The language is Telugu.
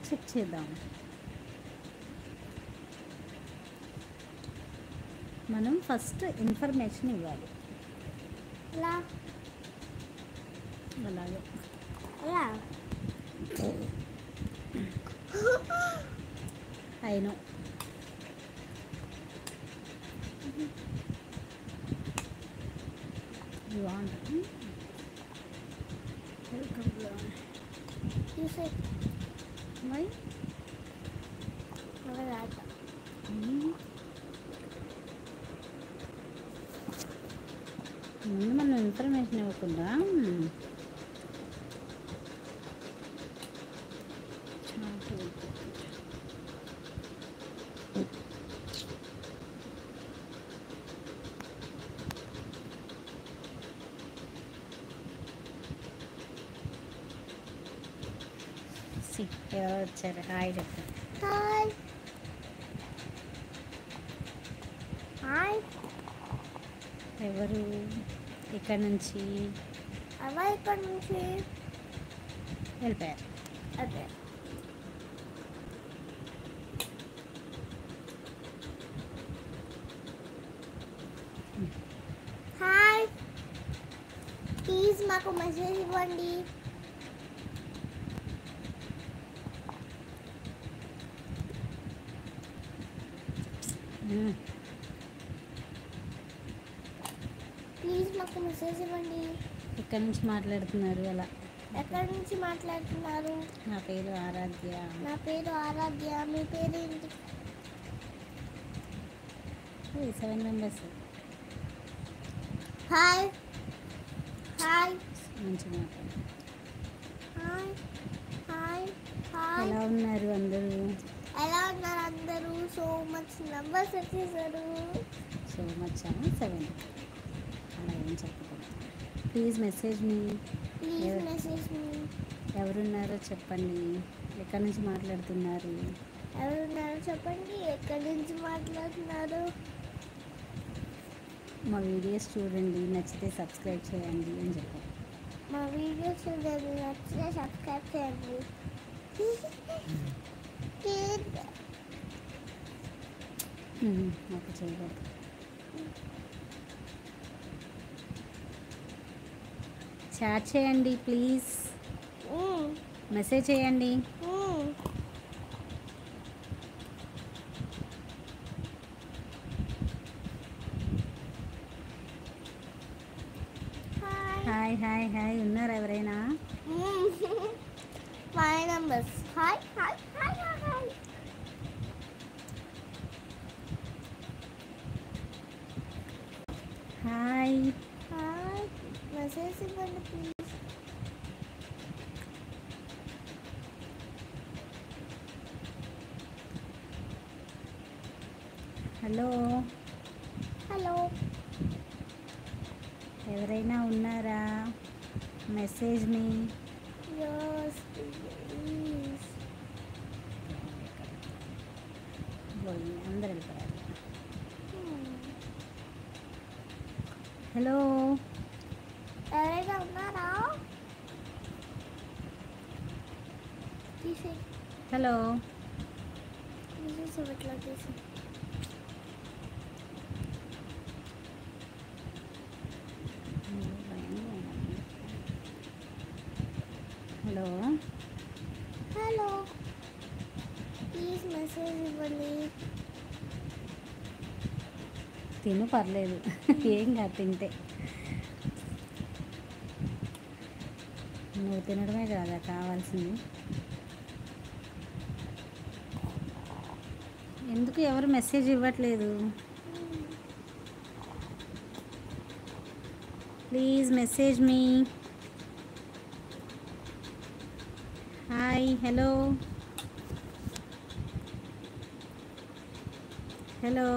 చెక్ చేద్దాం. మనం ఫస్ట్ ఇన్ఫర్మేషన్ ఇవ్వాలి. అలాగే అయినో you want welcome You say why ముందు మనం ఇన్ఫర్మేషన్ ఇవ్వకుండా ఎవరో వచ్చారు. హాయ్ చెప్పండి. Hi hi. ఎవరు ఇక్కడ నుంచి ఇక్కడ నుంచి వెళ్ళిపోయారు. అదే హాయ్. ప్లీజ్ మాకు మెసేజ్ ఇవ్వండి. ప్లీజ్ మాకు మెసేజ్ ఇవ్వండి. ఇక్కడ నుంచి మాట్లాడుతున్నారు. అలా ఎక్కడి నుంచి మాట్లాడుతున్నారు? నా పేరు ఆరాధ్య. నా పేరు ఆరాధ్య. మీ పేరు ఏంటి? 7 మెంబర్స్. Hi hi. మంచిగా మాట్లాడు. Hi hi hi. ఎలా ఉన్నారు అందరూ? ఎలా ఉన్నారు అందరూ? సో మచ్ నంబర్స్ వచ్చేసారు. సో మచ్ 7 అలా ఏం చెప్పకూడదు. Please message me. Please message me. ఎవరున్నారో చెప్పండి. ఎక్కడి నుంచి మాట్లాడుతున్నారు? ఎవరున్నారో చెప్పండి. ఎక్కడి నుంచి మాట్లాడుతున్నారు? మా వీడియోస్ చూడండి, నచ్చితే సబ్స్క్రైబ్ చేయండి అని చెప్పండి. మా వీడియోస్ చూడండి, నచ్చితే సబ్స్క్రైబ్ చేయండి. నాకు చేయకూడదు. చాట్ చేయండి ప్లీజ్. మెసేజ్ చేయండి. Hi hi hi. ఉన్నారా ఎవరైనా? 5 numbers. Hi hi hi hi. Hi hi. Message ఇవ్వండి ప్లీజ్. Hello hello. ఎవరైనా ఉన్నారా? Message me. Yes, please. అందరు వెళ్ళిపోయారు. హలో ఎవరైనా ఉన్నారా? తీసే. హలో తీసేసా తీసి. Hello hello. ప్లీజ్ మెసేజ్ ఇవ్వండి. తిను పర్లేదు, ఏం కాదు తింటే. నువ్వు తినడమే కాదా కావాల్సింది. ఎందుకు ఎవరు మెసేజ్ ఇవ్వట్లేదు? Please message me. Hi hello hello.